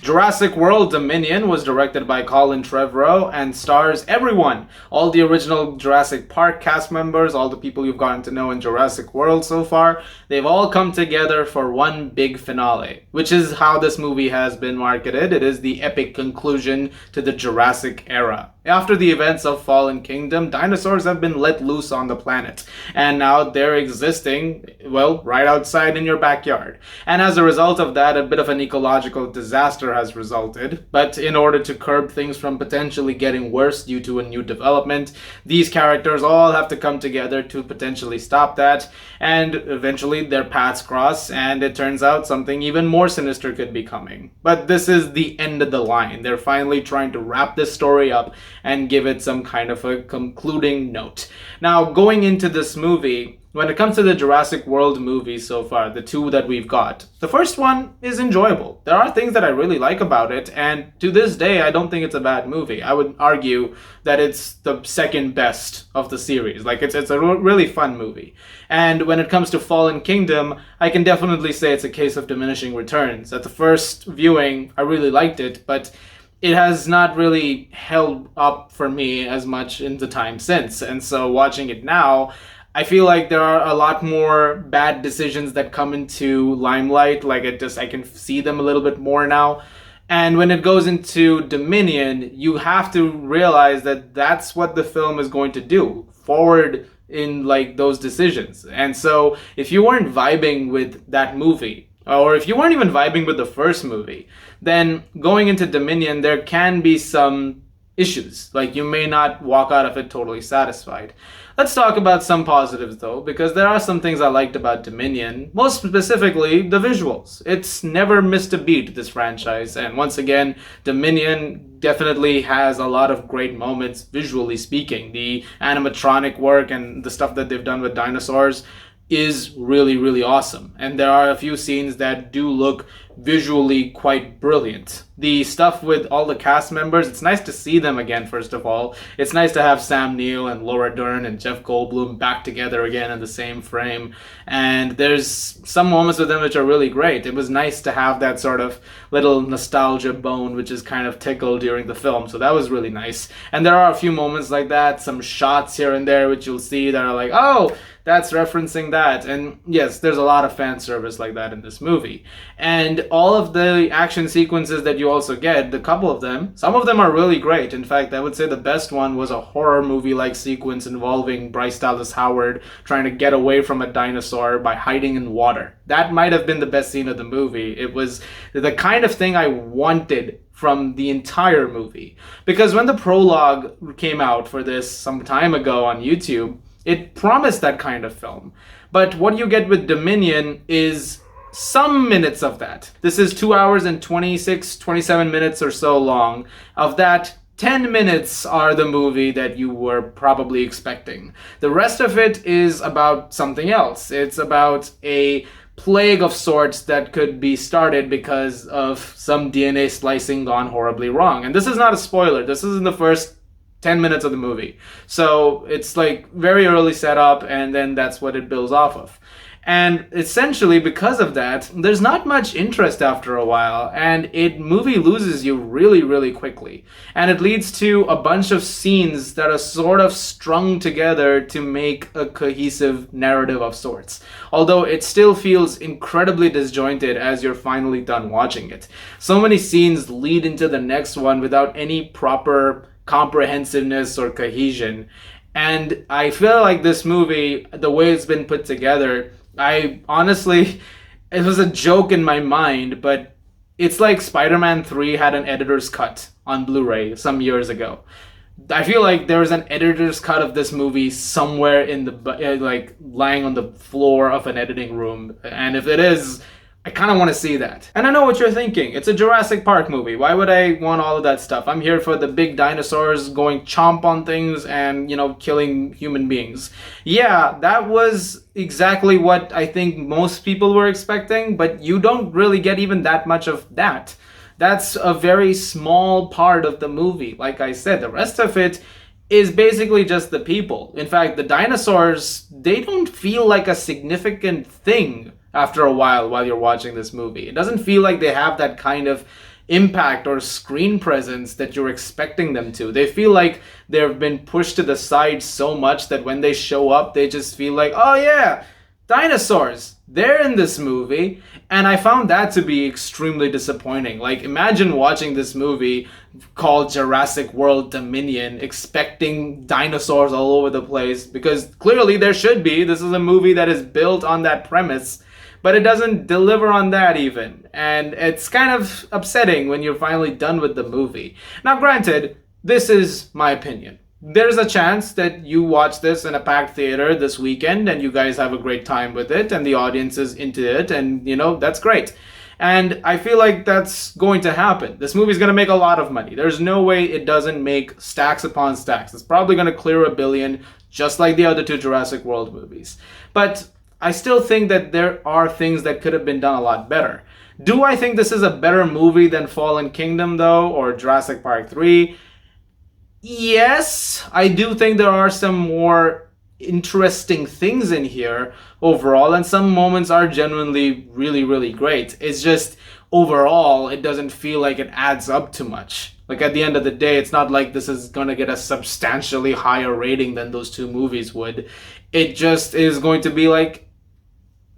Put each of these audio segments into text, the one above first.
Jurassic World Dominion was directed by Colin Trevorrow and stars everyone. All the original Jurassic Park cast members, all the people you've gotten to know in Jurassic World so far, they've all come together for one big finale, which is how this movie has been marketed. It is the epic conclusion to the Jurassic era. After the events of Fallen Kingdom, dinosaurs have been let loose on the planet, and now they're existing, well, right outside in your backyard. And as a result of that, a bit of an ecological disaster has resulted. But in order to curb things from potentially getting worse due to a new development, these characters all have to come together to potentially stop that, and eventually their paths cross, and it turns out something even more sinister could be coming. But this is the end of the line. They're finally trying to wrap this story up and give it some kind of a concluding note. Now, going into this movie, when it comes to the Jurassic World movies so far, the two that we've got, the first one is enjoyable. There are things that I really like about it, and to this day, I don't think it's a bad movie. I would argue that it's the second best of the series. Like, it's a really fun movie. And when it comes to Fallen Kingdom, I can definitely say it's a case of diminishing returns. At the first viewing, I really liked it, but it has not really held up for me as much in the time since. And so watching it now, I feel like there are a lot more bad decisions that come into limelight. Like I can see them a little bit more now. And when it goes into Dominion, you have to realize that that's what the film is going to do forward in like those decisions. And so if you weren't vibing with that movie, or if you weren't even vibing with the first movie, then going into Dominion, there can be some issues. Like, you may not walk out of it totally satisfied. Let's talk about some positives, though, because there are some things I liked about Dominion, most specifically the visuals. It's never missed a beat, this franchise, and once again, Dominion definitely has a lot of great moments, visually speaking. The animatronic work and the stuff that they've done with dinosaurs is really, really awesome. And there are a few scenes that do look visually quite brilliant. The stuff with all the cast members, it's nice to see them again, first of all. It's nice to have Sam Neill and Laura Dern and Jeff Goldblum back together again in the same frame. And there's some moments with them which are really great. It was nice to have that sort of little nostalgia bone which is kind of tickled during the film. So that was really nice. And there are a few moments like that, some shots here and there which you'll see that are like, oh, that's referencing that. And yes, there's a lot of fan service like that in this movie. And all of the action sequences that you also get, the couple of them, some of them are really great. In fact, I would say the best one was a horror movie-like sequence involving Bryce Dallas Howard trying to get away from a dinosaur by hiding in water. That might have been the best scene of the movie. It was the kind of thing I wanted from the entire movie. Because when the prologue came out for this some time ago on YouTube, it promised that kind of film. But what you get with Dominion is some minutes of that. This is 2 hours and 27 minutes or so long. Of that, 10 minutes are the movie that you were probably expecting. The rest of it is about something else. It's about a plague of sorts that could be started because of some DNA slicing gone horribly wrong. And this is not a spoiler. This is in the first 10 minutes of the movie. So it's like very early setup, and then that's what it builds off of. And essentially, because of that, there's not much interest after a while, and movie loses you really, really quickly. And it leads to a bunch of scenes that are sort of strung together to make a cohesive narrative of sorts. Although it still feels incredibly disjointed as you're finally done watching it. So many scenes lead into the next one without any proper comprehensiveness or cohesion. And I feel like this movie, the way it's been put together, I honestly, it was a joke in my mind, but it's like Spider-Man 3 had an editor's cut on Blu-ray some years ago. I feel like there's an editor's cut of this movie somewhere in the, like, lying on the floor of an editing room. And if it is, I kind of want to see that. And I know what you're thinking. It's a Jurassic Park movie. Why would I want all of that stuff? I'm here for the big dinosaurs going chomp on things and, killing human beings. Yeah, that was exactly what I think most people were expecting, but you don't really get even that much of that. That's a very small part of the movie. Like I said, the rest of it is basically just the people. In fact, the dinosaurs, they don't feel like a significant thing after a while you're watching this movie. It doesn't feel like they have that kind of impact or screen presence that you're expecting them to. They feel like they've been pushed to the side so much that when they show up, they just feel like, oh yeah, dinosaurs, they're in this movie. And I found that to be extremely disappointing. Like, imagine watching this movie called Jurassic World Dominion, expecting dinosaurs all over the place, because clearly there should be. This is a movie that is built on that premise, but it doesn't deliver on that even. And it's kind of upsetting when you're finally done with the movie. Now, granted, this is my opinion. There's a chance that you watch this in a packed theater this weekend and you guys have a great time with it and the audience is into it, and that's great. And I feel like that's going to happen. This movie's going to make a lot of money. There's no way it doesn't make stacks upon stacks. It's probably going to clear $1 billion, just like the other two Jurassic World movies. But I still think that there are things that could have been done a lot better. Do I think this is a better movie than Fallen Kingdom, though, or Jurassic Park 3? Yes, I do think there are some more interesting things in here overall, and some moments are genuinely really, really great. It's just overall, it doesn't feel like it adds up too much. Like, at the end of the day, it's not like this is gonna get a substantially higher rating than those two movies would. It just is going to be like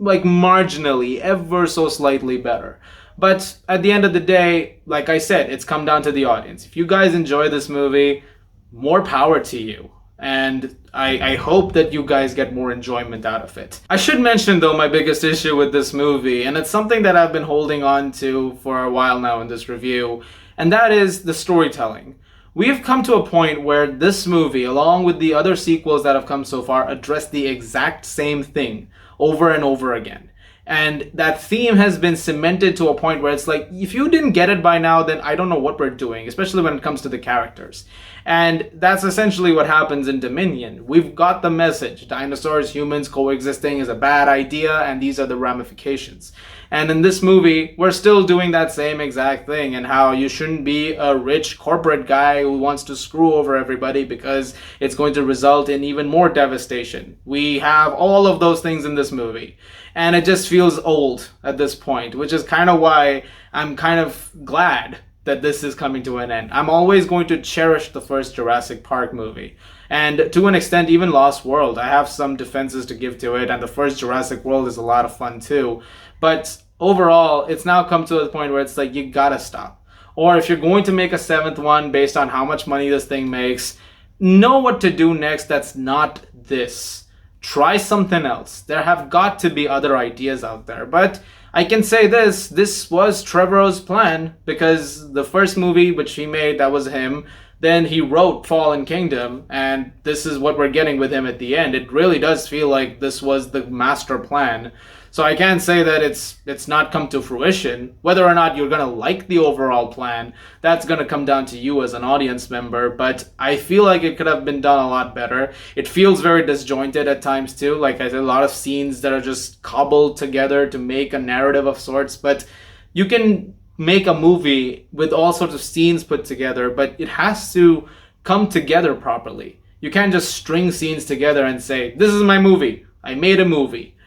marginally, ever so slightly better. But at the end of the day, like I said, it's come down to the audience. If you guys enjoy this movie, more power to you. And I hope that you guys get more enjoyment out of it. I should mention, though, my biggest issue with this movie, and it's something that I've been holding on to for a while now in this review, and that is the storytelling. We've come to a point where this movie, along with the other sequels that have come so far, address the exact same thing over and over again. And that theme has been cemented to a point where it's like, if you didn't get it by now, then I don't know what we're doing, especially when it comes to the characters. And that's essentially what happens in Dominion. We've got the message. Dinosaurs, humans coexisting is a bad idea, and these are the ramifications. And in this movie, we're still doing that same exact thing, and how you shouldn't be a rich corporate guy who wants to screw over everybody because it's going to result in even more devastation. We have all of those things in this movie. And it just feels old at this point, which is kind of why I'm kind of glad that this is coming to an end. I'm always going to cherish the first Jurassic Park movie. And to an extent, even Lost World. I have some defenses to give to it, and the first Jurassic World is a lot of fun too. But overall, it's now come to the point where it's like, you gotta stop. Or if you're going to make a seventh one based on how much money this thing makes, know what to do next that's not this. Try something else. There have got to be other ideas out there. But I can say this was Trevorrow's plan, because the first movie which he made, that was him. Then he wrote Fallen Kingdom, and this is what we're getting with him at the end. It really does feel like this was the master plan. So I can't say that it's not come to fruition. Whether or not you're going to like the overall plan, that's going to come down to you as an audience member. But I feel like it could have been done a lot better. It feels very disjointed at times too. Like I said, a lot of scenes that are just cobbled together to make a narrative of sorts. But you can make a movie with all sorts of scenes put together, but it has to come together properly. You can't just string scenes together and say, this is my movie. I made a movie.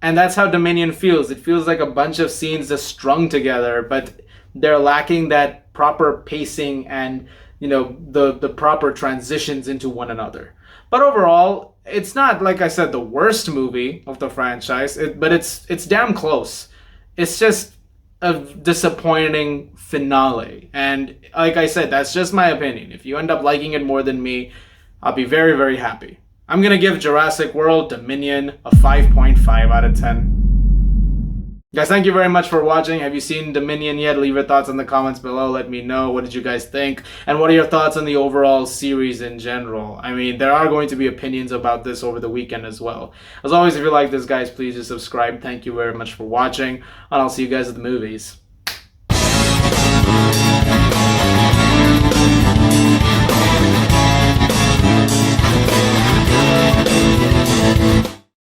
And that's how Dominion feels. It feels like a bunch of scenes just strung together, but they're lacking that proper pacing and, the proper transitions into one another. But overall, it's not, like I said, the worst movie of the franchise, but it's damn close. It's just a disappointing finale. And like I said, that's just my opinion. If you end up liking it more than me, I'll be very, very happy. I'm going to give Jurassic World Dominion a 5.5 out of 10. Guys, thank you very much for watching. Have you seen Dominion yet? Leave your thoughts in the comments below. Let me know. What did you guys think? And what are your thoughts on the overall series in general? I mean, there are going to be opinions about this over the weekend as well. As always, if you like this, guys, please just subscribe. Thank you very much for watching. And I'll see you guys at the movies.